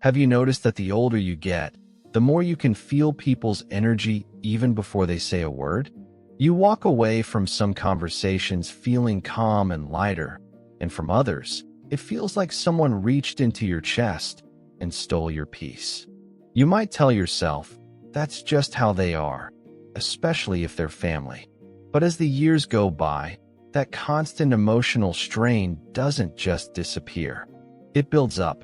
Have you noticed that the older you get, the more you can feel people's energy even before they say a word? You walk away from some conversations feeling calm and lighter, and from others, it feels like someone reached into your chest and stole your peace. You might tell yourself, that's just how they are, especially if they're family. But as the years go by, that constant emotional strain doesn't just disappear. It builds up.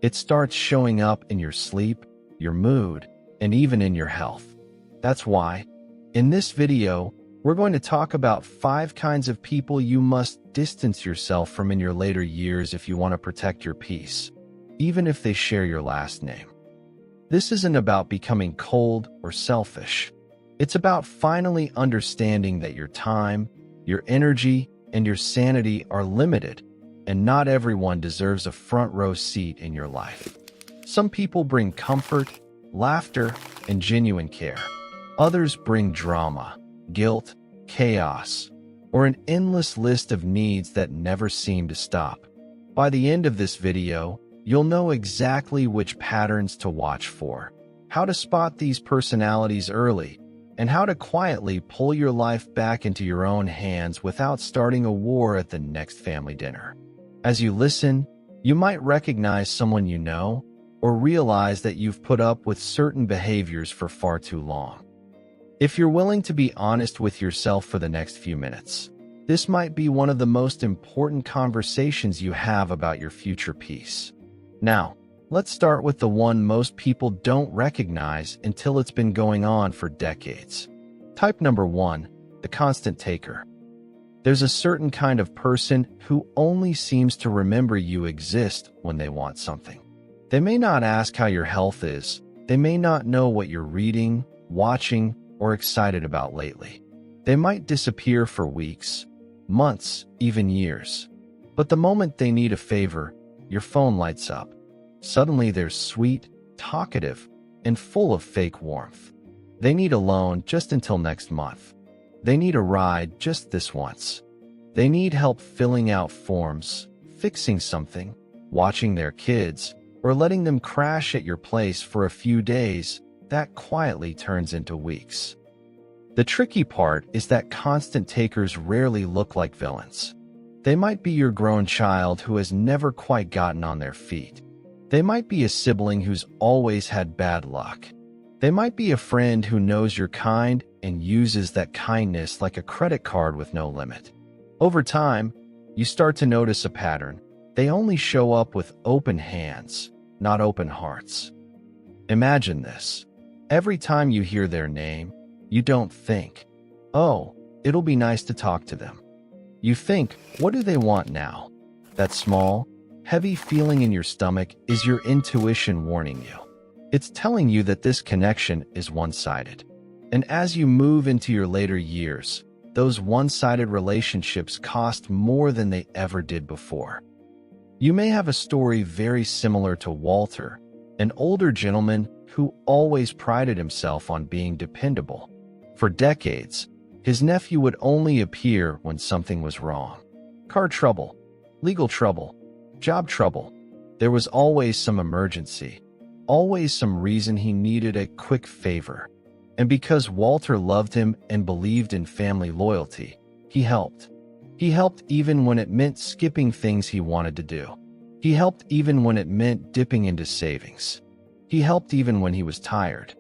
It starts showing up in your sleep, your mood, and even in your health. That's why, in this video, we're going to talk about 5 kinds of people you must distance yourself from in your later years if you want to protect your peace, even if they share your last name. This isn't about becoming cold or selfish. It's about finally understanding that your time, your energy, and your sanity are limited, and not everyone deserves a front row seat in your life. Some people bring comfort, laughter, and genuine care. Others bring drama, guilt, chaos, or an endless list of needs that never seem to stop. By the end of this video, you'll know exactly which patterns to watch for, how to spot these personalities early, and how to quietly pull your life back into your own hands without starting a war at the next family dinner. As you listen, you might recognize someone you know, or realize that you've put up with certain behaviors for far too long. If you're willing to be honest with yourself for the next few minutes, this might be one of the most important conversations you have about your future peace. Now, let's start with the one most people don't recognize until it's been going on for decades. Type number 1, the constant taker. There's a certain kind of person who only seems to remember you exist when they want something. They may not ask how your health is. They may not know what you're reading, watching, or excited about lately. They might disappear for weeks, months, even years. But the moment they need a favor, your phone lights up. Suddenly they're sweet, talkative, and full of fake warmth. They need a loan just until next month. They need a ride just this once. They need help filling out forms, fixing something, watching their kids, or letting them crash at your place for a few days. That quietly turns into weeks. The tricky part is that constant takers rarely look like villains. They might be your grown child who has never quite gotten on their feet. They might be a sibling who's always had bad luck. They might be a friend who knows you're kind and uses that kindness like a credit card with no limit. Over time, you start to notice a pattern. They only show up with open hands, not open hearts. Imagine this. Every time you hear their name, you don't think, oh, it'll be nice to talk to them. You think, what do they want now? That small, heavy feeling in your stomach is your intuition warning you. It's telling you that this connection is one-sided. And as you move into your later years, those one-sided relationships cost more than they ever did before. You may have a story very similar to Walter, an older gentleman who always prided himself on being dependable. For decades, his nephew would only appear when something was wrong. Car trouble, legal trouble, job trouble. There was always some emergency, always some reason he needed a quick favor. And because Walter loved him and believed in family loyalty, he helped. He helped even when it meant skipping things he wanted to do. He helped even when it meant dipping into savings. He helped even when he was tired.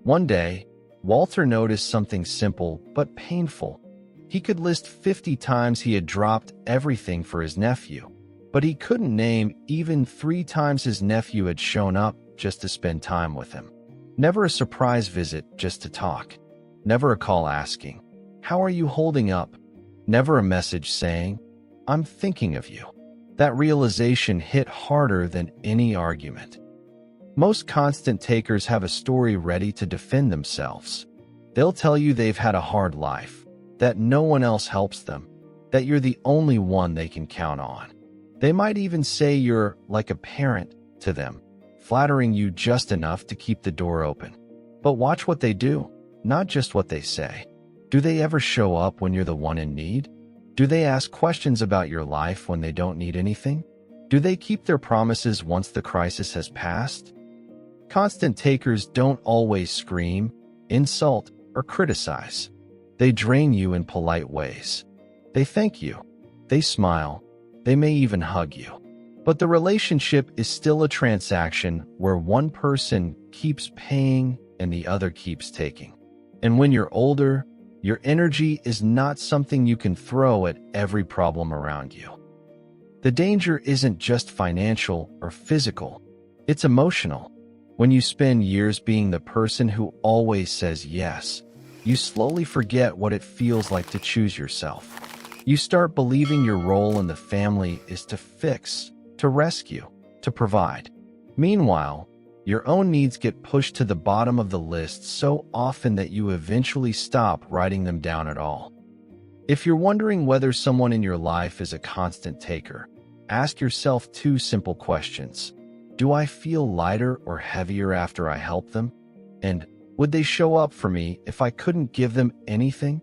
One day, Walter noticed something simple but painful. He could list 50 times he had dropped everything for his nephew, but he couldn't name even 3 times his nephew had shown up just to spend time with him. Never a surprise visit just to talk. Never a call asking, "How are you holding up?" Never a message saying, "I'm thinking of you." That realization hit harder than any argument. Most constant takers have a story ready to defend themselves. They'll tell you they've had a hard life, that no one else helps them, that you're the only one they can count on. They might even say you're like a parent to them, flattering you just enough to keep the door open. But watch what they do, not just what they say. Do they ever show up when you're the one in need? Do they ask questions about your life when they don't need anything? Do they keep their promises once the crisis has passed? Constant takers don't always scream, insult, or criticize. They drain you in polite ways. They thank you. They smile. They may even hug you. But the relationship is still a transaction where one person keeps paying and the other keeps taking. And when you're older, your energy is not something you can throw at every problem around you. The danger isn't just financial or physical, it's emotional. When you spend years being the person who always says yes, you slowly forget what it feels like to choose yourself. You start believing your role in the family is to fix, to rescue, to provide. Meanwhile, your own needs get pushed to the bottom of the list so often that you eventually stop writing them down at all. If you're wondering whether someone in your life is a constant taker, ask yourself two simple questions. Do I feel lighter or heavier after I help them? And would they show up for me if I couldn't give them anything?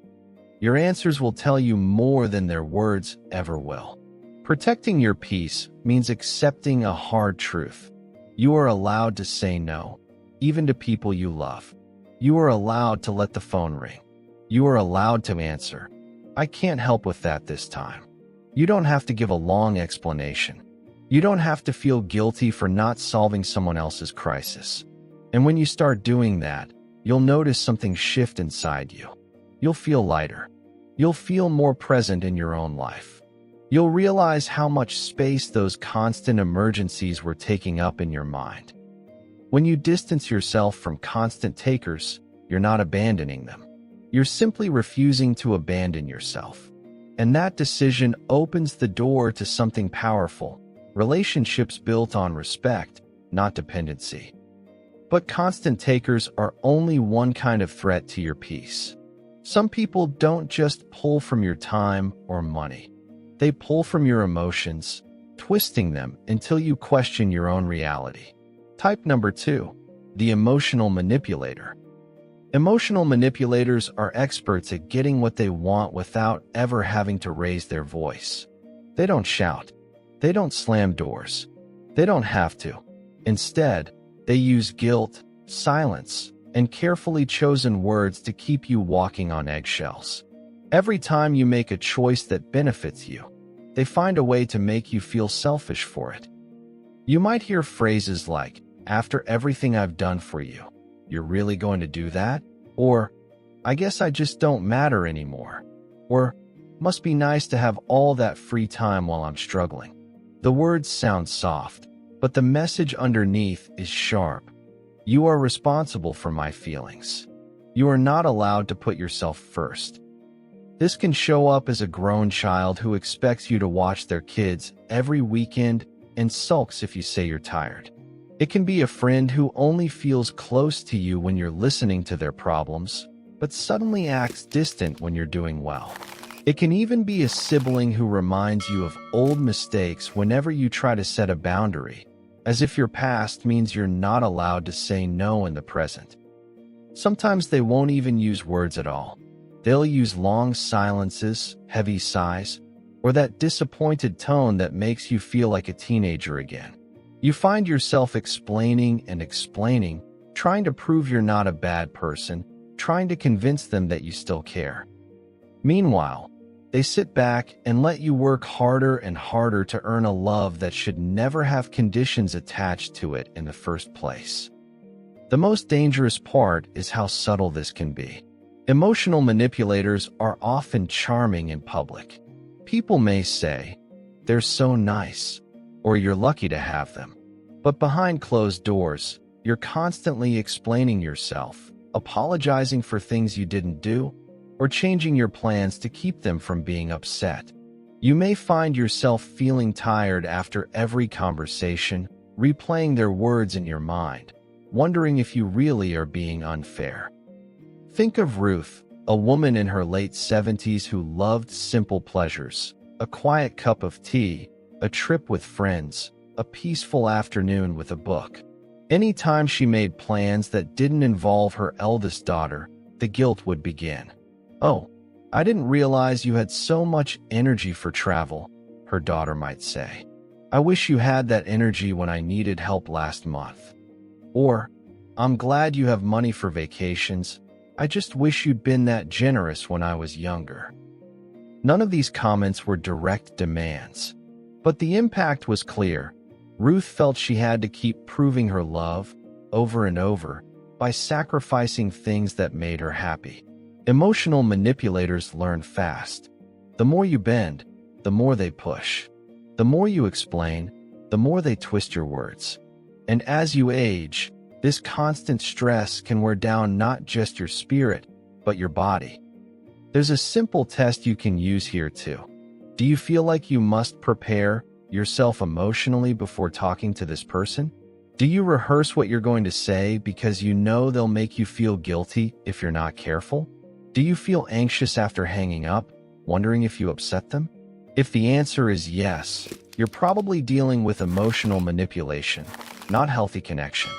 Your answers will tell you more than their words ever will. Protecting your peace means accepting a hard truth. You are allowed to say no, even to people you love. You are allowed to let the phone ring. You are allowed to answer, "I can't help with that this time." You don't have to give a long explanation. You don't have to feel guilty for not solving someone else's crisis. And when you start doing that, you'll notice something shift inside you. You'll feel lighter. You'll feel more present in your own life. You'll realize how much space those constant emergencies were taking up in your mind. When you distance yourself from constant takers, you're not abandoning them. You're simply refusing to abandon yourself. And that decision opens the door to something powerful, relationships built on respect, not dependency. But constant takers are only one kind of threat to your peace. Some people don't just pull from your time or money. They pull from your emotions, twisting them until you question your own reality. Type number 2, the emotional manipulator. Emotional manipulators are experts at getting what they want without ever having to raise their voice. They don't shout. They don't slam doors. They don't have to. Instead, they use guilt, silence, and carefully chosen words to keep you walking on eggshells. Every time you make a choice that benefits you, they find a way to make you feel selfish for it. You might hear phrases like, "After everything I've done for you, you're really going to do that?" Or, "I guess I just don't matter anymore." Or, "Must be nice to have all that free time while I'm struggling." The words sound soft, but the message underneath is sharp. You are responsible for my feelings. You are not allowed to put yourself first. This can show up as a grown child who expects you to watch their kids every weekend and sulks if you say you're tired. It can be a friend who only feels close to you when you're listening to their problems, but suddenly acts distant when you're doing well. It can even be a sibling who reminds you of old mistakes whenever you try to set a boundary, as if your past means you're not allowed to say no in the present. Sometimes they won't even use words at all. They'll use long silences, heavy sighs, or that disappointed tone that makes you feel like a teenager again. You find yourself explaining and explaining, trying to prove you're not a bad person, trying to convince them that you still care. Meanwhile, they sit back and let you work harder and harder to earn a love that should never have conditions attached to it in the first place. The most dangerous part is how subtle this can be. Emotional manipulators are often charming in public. People may say, "They're so nice," or "You're lucky to have them." But behind closed doors, you're constantly explaining yourself, apologizing for things you didn't do, or changing your plans to keep them from being upset. You may find yourself feeling tired after every conversation, replaying their words in your mind, wondering if you really are being unfair. Think of Ruth, a woman in her late 70s who loved simple pleasures, a quiet cup of tea, a trip with friends, a peaceful afternoon with a book. Anytime she made plans that didn't involve her eldest daughter, the guilt would begin. "Oh, I didn't realize you had so much energy for travel," her daughter might say. I wish you had that energy when I needed help last month. Or, I'm glad you have money for vacations. I just wish you'd been that generous when I was younger. None of these comments were direct demands, but the impact was clear. Ruth felt she had to keep proving her love over and over by sacrificing things that made her happy. Emotional manipulators learn fast. The more you bend, the more they push. The more you explain, the more they twist your words. And as you age, this constant stress can wear down not just your spirit, but your body. There's a simple test you can use here too. Do you feel like you must prepare yourself emotionally before talking to this person? Do you rehearse what you're going to say because you know they'll make you feel guilty if you're not careful? Do you feel anxious after hanging up, wondering if you upset them? If the answer is yes, you're probably dealing with emotional manipulation, not healthy connection.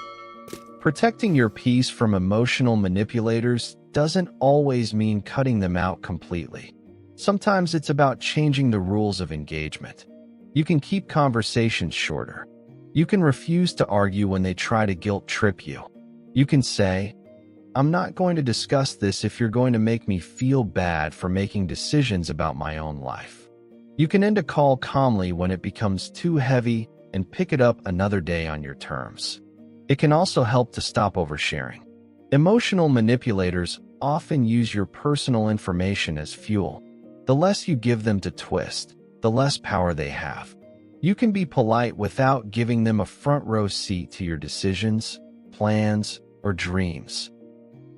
Protecting your peace from emotional manipulators doesn't always mean cutting them out completely. Sometimes it's about changing the rules of engagement. You can keep conversations shorter. You can refuse to argue when they try to guilt trip you. You can say, I'm not going to discuss this if you're going to make me feel bad for making decisions about my own life. You can end a call calmly when it becomes too heavy and pick it up another day on your terms. It can also help to stop oversharing. Emotional manipulators often use your personal information as fuel. The less you give them to twist, the less power they have. You can be polite without giving them a front row seat to your decisions, plans, or dreams.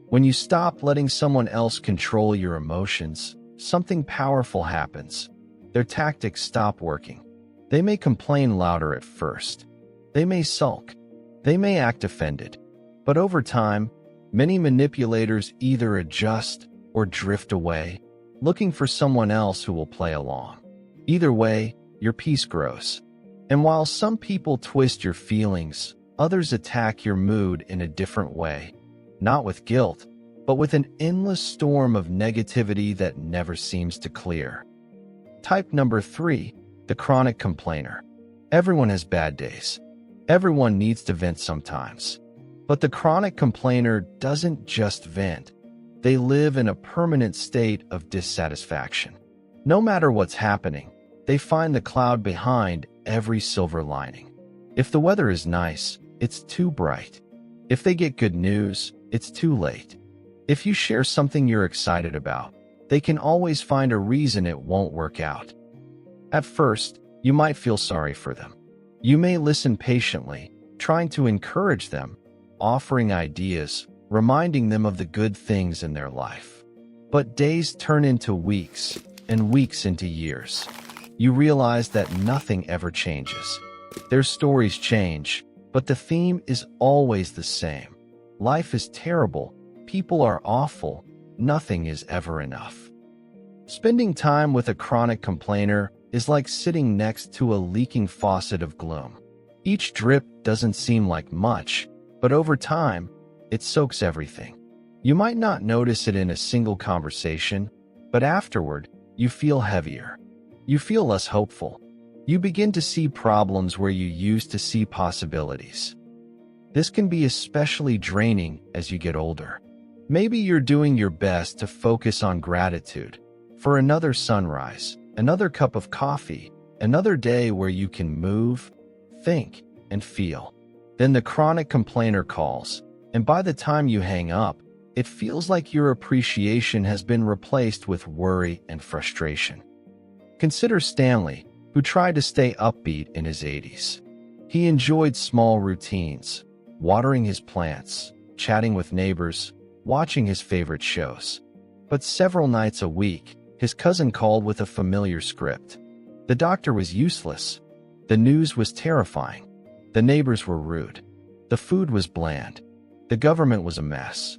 When you stop letting someone else control your emotions, something powerful happens. Their tactics stop working. They may complain louder at first. They may sulk. They may act offended. But over time, many manipulators either adjust or drift away, looking for someone else who will play along. Either way, your peace grows. And while some people twist your feelings, others attack your mood in a different way. Not with guilt, but with an endless storm of negativity that never seems to clear. Type number 3, the chronic complainer. Everyone has bad days. Everyone needs to vent sometimes. But the chronic complainer doesn't just vent. They live in a permanent state of dissatisfaction. No matter what's happening, they find the cloud behind every silver lining. If the weather is nice, it's too bright. If they get good news, it's too late. If you share something you're excited about, they can always find a reason it won't work out. At first, you might feel sorry for them. You may listen patiently, trying to encourage them, offering ideas, reminding them of the good things in their life. But days turn into weeks, and weeks into years. You realize that nothing ever changes. Their stories change, but the theme is always the same. Life is terrible, people are awful, nothing is ever enough. Spending time with a chronic complainer is like sitting next to a leaking faucet of gloom. Each drip doesn't seem like much, but over time, it soaks everything. You might not notice it in a single conversation, but afterward, you feel heavier. You feel less hopeful. You begin to see problems where you used to see possibilities. This can be especially draining as you get older. Maybe you're doing your best to focus on gratitude for another sunrise, another cup of coffee, another day where you can move, think, and feel. Then the chronic complainer calls, and by the time you hang up, it feels like your appreciation has been replaced with worry and frustration. Consider Stanley, who tried to stay upbeat in his 80s. He enjoyed small routines, watering his plants, chatting with neighbors, watching his favorite shows. But several nights a week, his cousin called with a familiar script. The doctor was useless. The news was terrifying. The neighbors were rude. The food was bland. The government was a mess.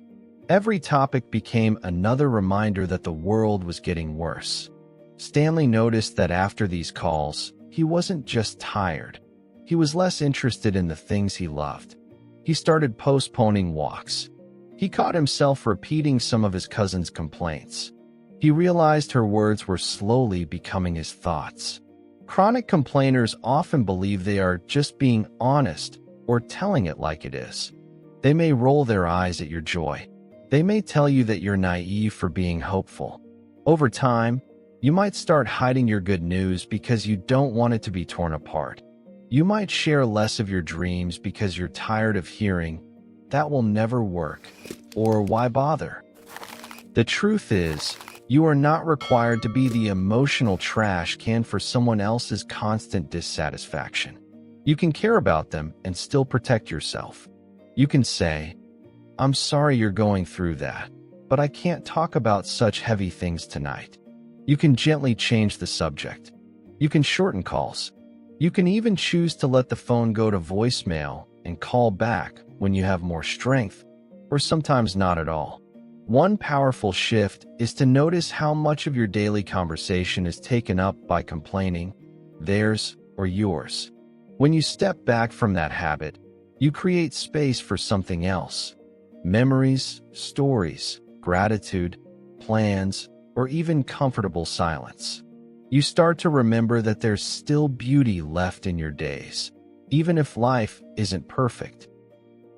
Every topic became another reminder that the world was getting worse. Stanley noticed that after these calls, he wasn't just tired. He was less interested in the things he loved. He started postponing walks. He caught himself repeating some of his cousin's complaints. He realized her words were slowly becoming his thoughts. Chronic complainers often believe they are just being honest or telling it like it is. They may roll their eyes at your joy. They may tell you that you're naive for being hopeful. Over time, you might start hiding your good news because you don't want it to be torn apart. You might share less of your dreams because you're tired of hearing, "That will never work," or "Why bother?" The truth is, you are not required to be the emotional trash can for someone else's constant dissatisfaction. You can care about them and still protect yourself. You can say, "I'm sorry you're going through that, but I can't talk about such heavy things tonight." You can gently change the subject. You can shorten calls. You can even choose to let the phone go to voicemail and call back when you have more strength, or sometimes not at all. One powerful shift is to notice how much of your daily conversation is taken up by complaining, theirs or yours. When you step back from that habit, you create space for something else. Memories, stories, gratitude, plans, or even comfortable silence. You start to remember that there's still beauty left in your days, even if life isn't perfect.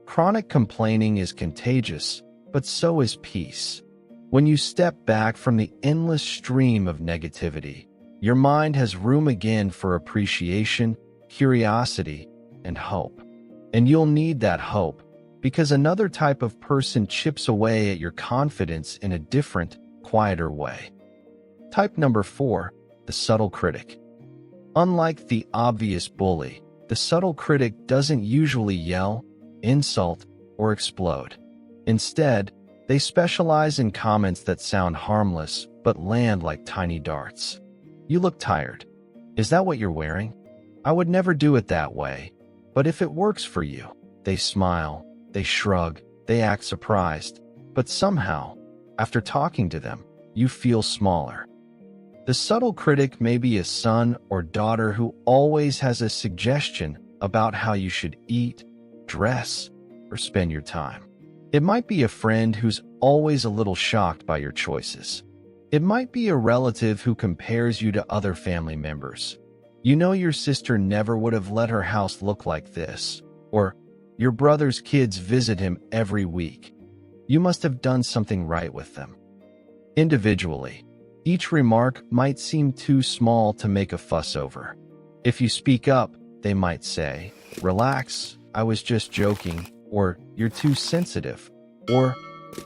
Chronic complaining is contagious, but so is peace. When you step back from the endless stream of negativity, your mind has room again for appreciation, curiosity, and hope. And you'll need that hope, because another type of person chips away at your confidence in a different, quieter way. Type number 4, the subtle critic. Unlike the obvious bully, the subtle critic doesn't usually yell, insult, or explode. Instead, they specialize in comments that sound harmless but land like tiny darts. "You look tired. Is that what you're wearing? I would never do it that way. But if it works for you." They smile, they shrug, they act surprised, but somehow, after talking to them, you feel smaller. The subtle critic may be a son or daughter who always has a suggestion about how you should eat, dress, or spend your time. It might be a friend who's always a little shocked by your choices. It might be a relative who compares you to other family members. "You know your sister never would have let her house look like this," or "Your brother's kids visit him every week. You must have done something right with them." Individually, each remark might seem too small to make a fuss over. If you speak up, they might say, "Relax, I was just joking," or "You're too sensitive," or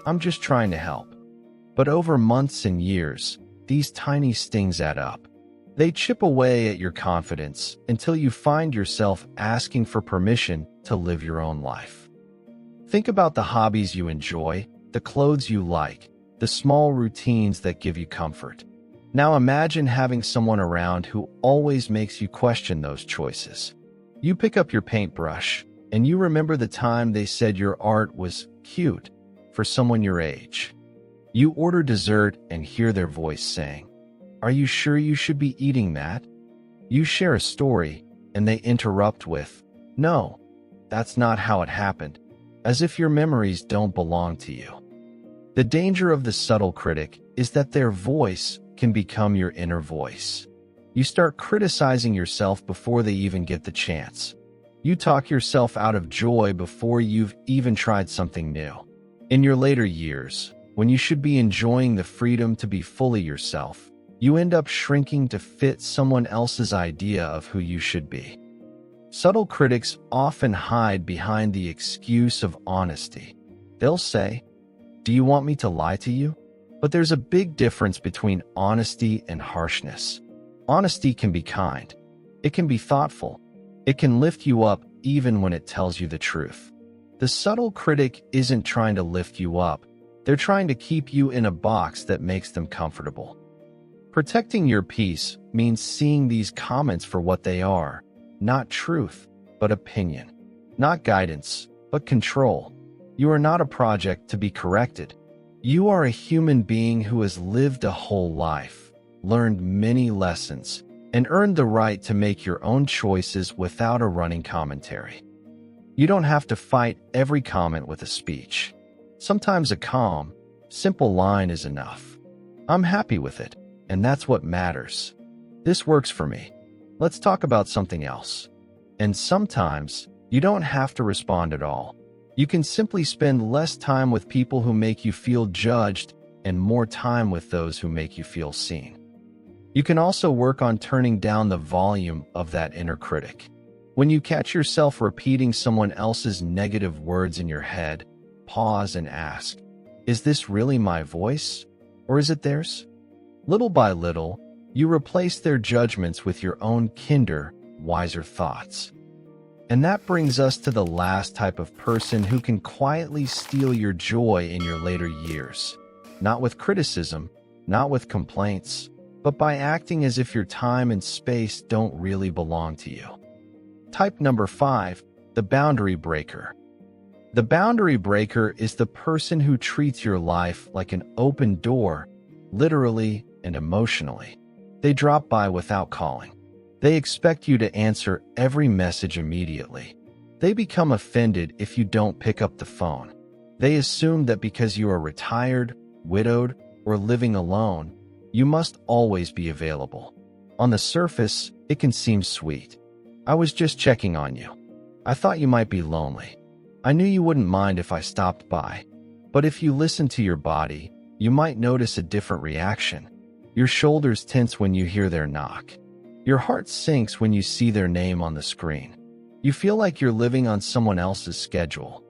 "I'm just trying to help." But over months and years, these tiny stings add up. They chip away at your confidence until you find yourself asking for permission to live your own life. Think about the hobbies you enjoy, the clothes you like, the small routines that give you comfort. Now imagine having someone around who always makes you question those choices. You pick up your paintbrush, and you remember the time they said your art was cute for someone your age. You order dessert and hear their voice saying, "Are you sure you should be eating that?" You share a story, and they interrupt with, "No, that's not how it happened," as if your memories don't belong to you. The danger of the subtle critic is that their voice can become your inner voice. You start criticizing yourself before they even get the chance. You talk yourself out of joy before you've even tried something new. In your later years, when you should be enjoying the freedom to be fully yourself, you end up shrinking to fit someone else's idea of who you should be. Subtle critics often hide behind the excuse of honesty. They'll say, "Do you want me to lie to you?" But there's a big difference between honesty and harshness. Honesty can be kind. It can be thoughtful. It can lift you up even when it tells you the truth. The subtle critic isn't trying to lift you up. They're trying to keep you in a box that makes them comfortable. Protecting your peace means seeing these comments for what they are, not truth, but opinion. Not guidance, but control. You are not a project to be corrected. You are a human being who has lived a whole life, learned many lessons, and earned the right to make your own choices without a running commentary. You don't have to fight every comment with a speech. Sometimes a calm, simple line is enough. "I'm happy with it, and that's what matters. This works for me." Let's talk about something else. And sometimes, you don't have to respond at all. You can simply spend less time with people who make you feel judged and more time with those who make you feel seen. You can also work on turning down the volume of that inner critic. When you catch yourself repeating someone else's negative words in your head, pause and ask, is this really my voice, or is it theirs? Little by little, you replace their judgments with your own kinder, wiser thoughts. And that brings us to the last type of person who can quietly steal your joy in your later years. Not with criticism, not with complaints, but by acting as if your time and space don't really belong to you. Type number 5, the boundary breaker. The boundary breaker is the person who treats your life like an open door, literally and emotionally. They drop by without calling. They expect you to answer every message immediately. They become offended if you don't pick up the phone. They assume that because you are retired, widowed, or living alone, you must always be available. On the surface, it can seem sweet. I was just checking on you. I thought you might be lonely. I knew you wouldn't mind if I stopped by. But if you listen to your body, you might notice a different reaction. Your shoulders tense when you hear their knock. Your heart sinks when you see their name on the screen. You feel like you're living on someone else's schedule.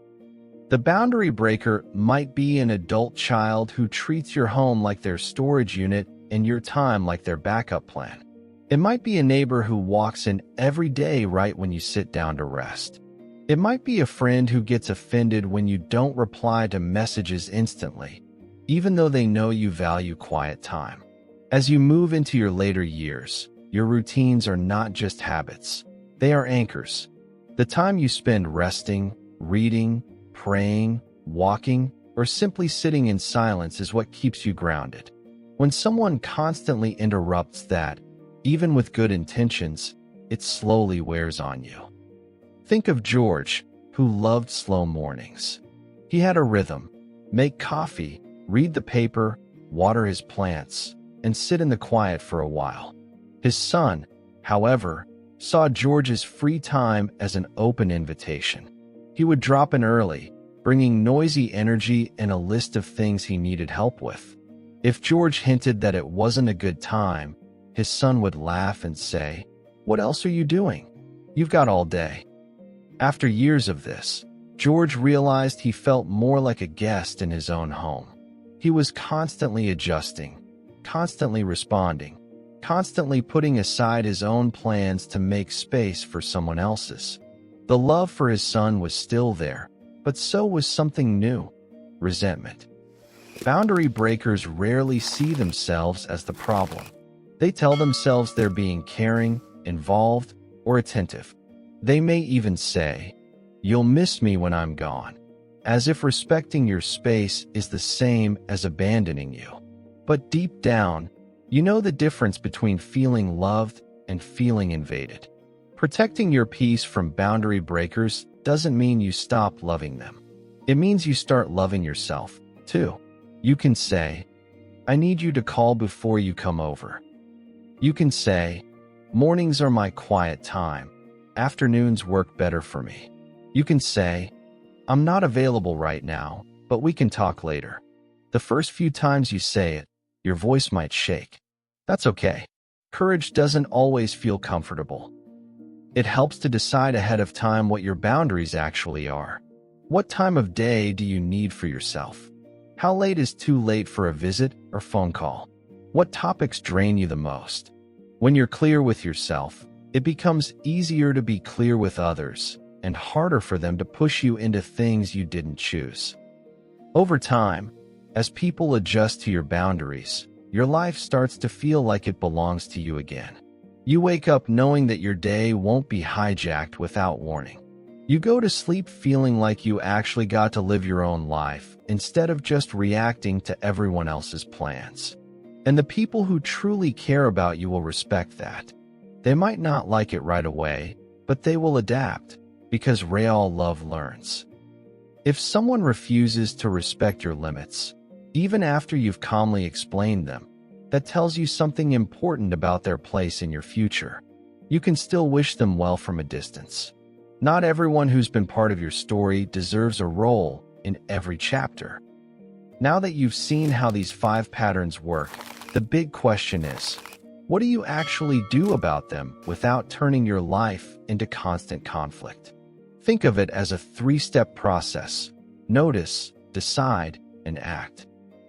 The boundary breaker might be an adult child who treats your home like their storage unit and your time like their backup plan. It might be a neighbor who walks in every day right when you sit down to rest. It might be a friend who gets offended when you don't reply to messages instantly, even though they know you value quiet time. As you move into your later years, your routines are not just habits. They are anchors. The time you spend resting, reading, praying, walking, or simply sitting in silence is what keeps you grounded. When someone constantly interrupts that, even with good intentions, it slowly wears on you. Think of George, who loved slow mornings. He had a rhythm: make coffee, read the paper, water his plants, and sit in the quiet for a while. His son, however, saw George's free time as an open invitation. He would drop in early, bringing noisy energy and a list of things he needed help with. If George hinted that it wasn't a good time, his son would laugh and say, "What else are you doing? You've got all day." After years of this, George realized he felt more like a guest in his own home. He was constantly adjusting, constantly responding, constantly putting aside his own plans to make space for someone else's. The love for his son was still there, but so was something new: resentment. Boundary breakers rarely see themselves as the problem. They tell themselves they're being caring, involved, or attentive. They may even say, "You'll miss me when I'm gone," as if respecting your space is the same as abandoning you. But deep down, you know the difference between feeling loved and feeling invaded. Protecting your peace from boundary breakers doesn't mean you stop loving them. It means you start loving yourself, too. You can say, "I need you to call before you come over." You can say, "Mornings are my quiet time. Afternoons work better for me." You can say, "I'm not available right now, but we can talk later." The first few times you say it, your voice might shake. That's okay. Courage doesn't always feel comfortable. It helps to decide ahead of time what your boundaries actually are. What time of day do you need for yourself? How late is too late for a visit or phone call? What topics drain you the most? When you're clear with yourself, it becomes easier to be clear with others and harder for them to push you into things you didn't choose. Over time, as people adjust to your boundaries, your life starts to feel like it belongs to you again. You wake up knowing that your day won't be hijacked without warning. You go to sleep feeling like you actually got to live your own life instead of just reacting to everyone else's plans. And the people who truly care about you will respect that. They might not like it right away, but they will adapt, because real love learns. If someone refuses to respect your limits, even after you've calmly explained them, that tells you something important about their place in your future. You can still wish them well from a distance. Not everyone who's been part of your story deserves a role in every chapter. Now that you've seen how these 5 patterns work, the big question is, what do you actually do about them without turning your life into constant conflict? Think of it as a 3-step process. Notice, decide, and act.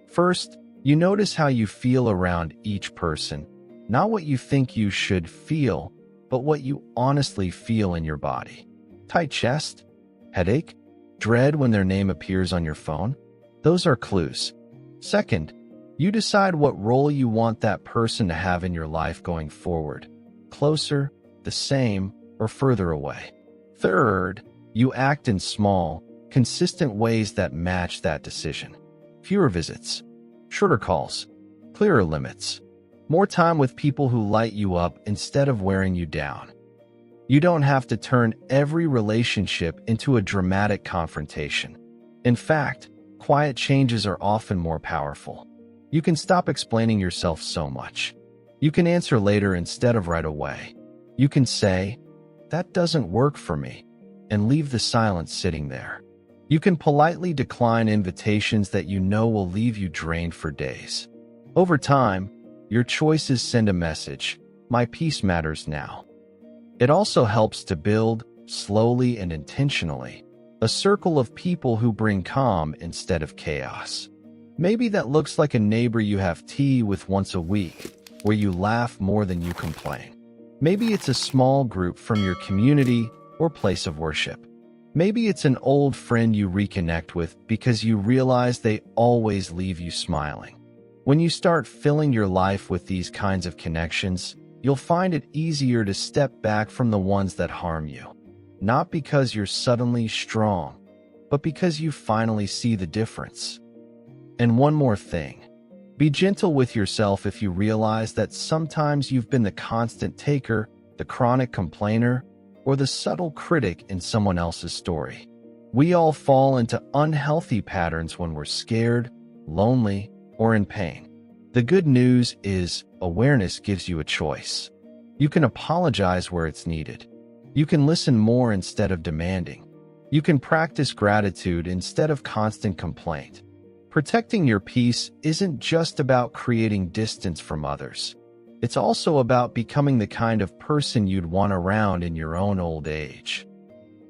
First, you notice how you feel around each person, not what you think you should feel, but what you honestly feel in your body. Tight chest? Headache? Dread when their name appears on your phone? Those are clues. Second, you decide what role you want that person to have in your life going forward. Closer, the same, or further away. Third, you act in small, consistent ways that match that decision. Fewer visits, shorter calls, clearer limits, more time with people who light you up instead of wearing you down. You don't have to turn every relationship into a dramatic confrontation. In fact, quiet changes are often more powerful. You can stop explaining yourself so much. You can answer later instead of right away. You can say, "That doesn't work for me," and leave the silence sitting there. You can politely decline invitations that you know will leave you drained for days. Over time, your choices send a message: my peace matters now. It also helps to build, slowly and intentionally, a circle of people who bring calm instead of chaos. Maybe that looks like a neighbor you have tea with once a week, where you laugh more than you complain. Maybe it's a small group from your community or place of worship. Maybe it's an old friend you reconnect with because you realize they always leave you smiling. When you start filling your life with these kinds of connections, you'll find it easier to step back from the ones that harm you. Not because you're suddenly strong, but because you finally see the difference. And one more thing. Be gentle with yourself if you realize that sometimes you've been the constant taker, the chronic complainer, or the subtle critic in someone else's story. We all fall into unhealthy patterns when we're scared, lonely, or in pain. The good news is awareness gives you a choice. You can apologize where it's needed. You can listen more instead of demanding. You can practice gratitude instead of constant complaint. Protecting your peace isn't just about creating distance from others. It's also about becoming the kind of person you'd want around in your own old age.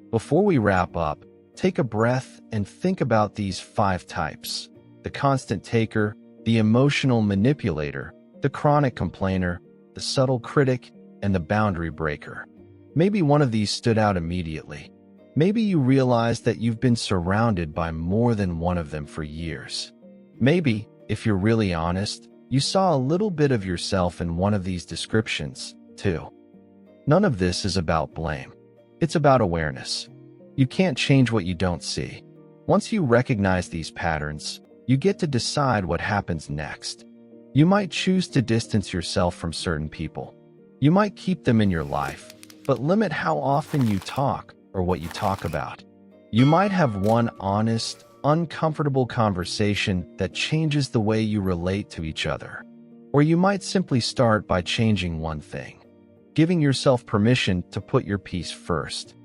Before we wrap up, take a breath and think about these 5 types: the constant taker, the emotional manipulator, the chronic complainer, the subtle critic, and the boundary breaker. Maybe one of these stood out immediately. Maybe you realized that you've been surrounded by more than one of them for years. Maybe, if you're really honest, you saw a little bit of yourself in one of these descriptions, too. None of this is about blame. It's about awareness. You can't change what you don't see. Once you recognize these patterns, you get to decide what happens next. You might choose to distance yourself from certain people. You might keep them in your life, but limit how often you talk or what you talk about. You might have one honest, uncomfortable conversation that changes the way you relate to each other. Or you might simply start by changing one thing, giving yourself permission to put your peace first.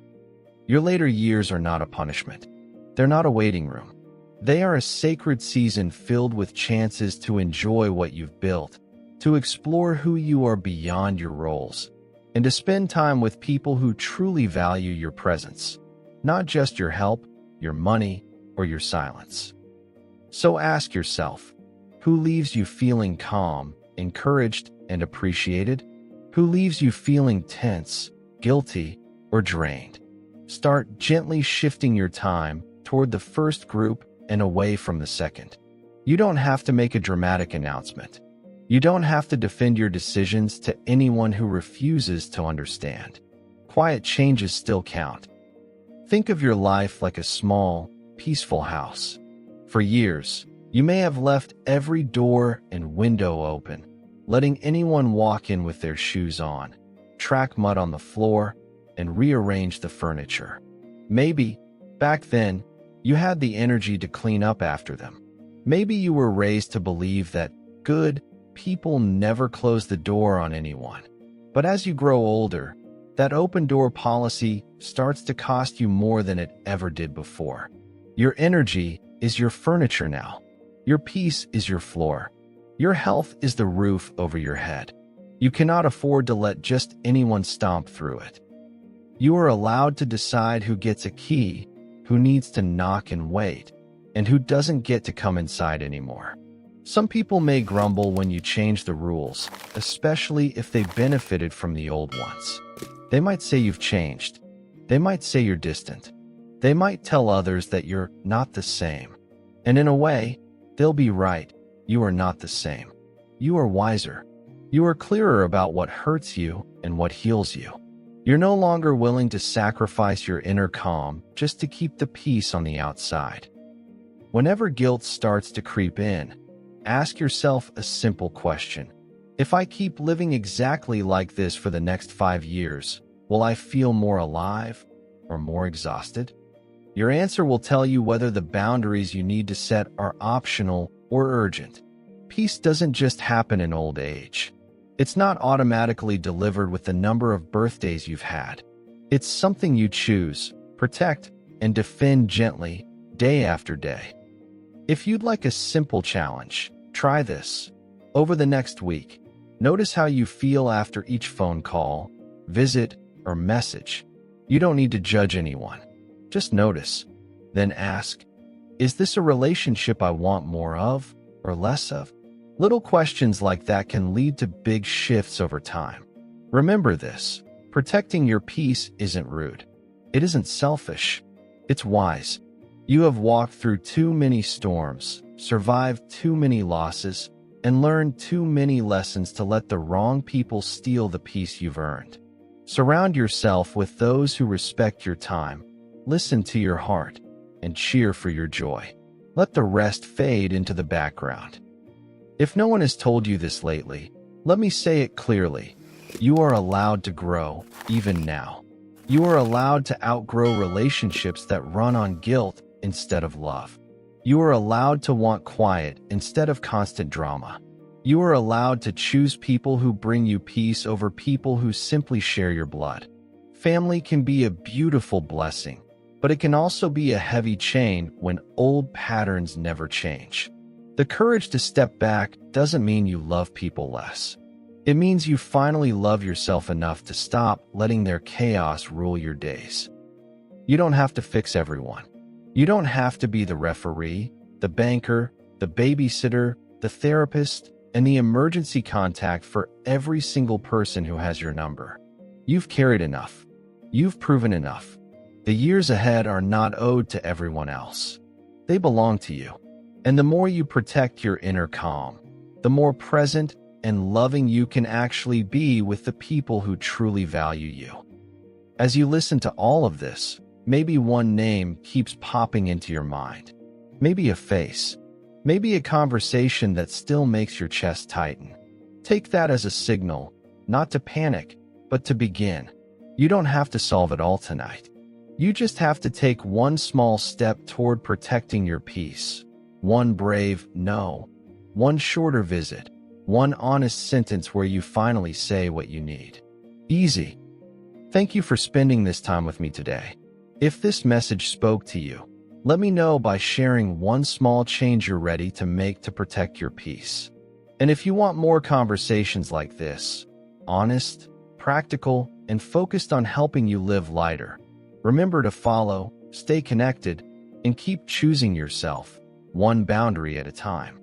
Your later years are not a punishment. They're not a waiting room. They are a sacred season filled with chances to enjoy what you've built, to explore who you are beyond your roles, and to spend time with people who truly value your presence, not just your help, your money, or your silence. So ask yourself, who leaves you feeling calm, encouraged, and appreciated? Who leaves you feeling tense, guilty, or drained? Start gently shifting your time toward the first group and away from the second. You don't have to make a dramatic announcement. You don't have to defend your decisions to anyone who refuses to understand. Quiet changes still count. Think of your life like a small, peaceful house. For years, you may have left every door and window open, letting anyone walk in with their shoes on, track mud on the floor, and rearrange the furniture. Maybe, back then, you had the energy to clean up after them. Maybe you were raised to believe that good people never close the door on anyone. But as you grow older, that open door policy starts to cost you more than it ever did before. Your energy is your furniture now. Your peace is your floor. Your health is the roof over your head. You cannot afford to let just anyone stomp through it. You are allowed to decide who gets a key, who needs to knock and wait, and who doesn't get to come inside anymore. Some people may grumble when you change the rules, especially if they benefited from the old ones. They might say you've changed. They might say you're distant. They might tell others that you're not the same. And in a way, they'll be right. You are not the same. You are wiser. You are clearer about what hurts you and what heals you. You're no longer willing to sacrifice your inner calm just to keep the peace on the outside. Whenever guilt starts to creep in, ask yourself a simple question. If I keep living exactly like this for the next 5 years, will I feel more alive or more exhausted? Your answer will tell you whether the boundaries you need to set are optional or urgent. Peace doesn't just happen in old age. It's not automatically delivered with the number of birthdays you've had. It's something you choose, protect, and defend gently, day after day. If you'd like a simple challenge, try this. Over the next week, notice how you feel after each phone call, visit, or message. You don't need to judge anyone. Just notice. Then ask, is this a relationship I want more of or less of? Little questions like that can lead to big shifts over time. Remember this, protecting your peace isn't rude. It isn't selfish. It's wise. You have walked through too many storms, survived too many losses, and learned too many lessons to let the wrong people steal the peace you've earned. Surround yourself with those who respect your time, listen to your heart, and cheer for your joy. Let the rest fade into the background. If no one has told you this lately, let me say it clearly. You are allowed to grow, even now. You are allowed to outgrow relationships that run on guilt instead of love. You are allowed to want quiet instead of constant drama. You are allowed to choose people who bring you peace over people who simply share your blood. Family can be a beautiful blessing, but it can also be a heavy chain when old patterns never change. The courage to step back doesn't mean you love people less. It means you finally love yourself enough to stop letting their chaos rule your days. You don't have to fix everyone. You don't have to be the referee, the banker, the babysitter, the therapist, and the emergency contact for every single person who has your number. You've carried enough. You've proven enough. The years ahead are not owed to everyone else. They belong to you. And the more you protect your inner calm, the more present and loving you can actually be with the people who truly value you. As you listen to all of this, maybe one name keeps popping into your mind. Maybe a face. Maybe a conversation that still makes your chest tighten. Take that as a signal, not to panic, but to begin. You don't have to solve it all tonight. You just have to take one small step toward protecting your peace. One brave no, one shorter visit, one honest sentence where you finally say what you need. Easy. Thank you for spending this time with me today. If this message spoke to you, let me know by sharing one small change you're ready to make to protect your peace. And if you want more conversations like this, honest, practical, and focused on helping you live lighter, remember to follow, stay connected, and keep choosing yourself, one boundary at a time.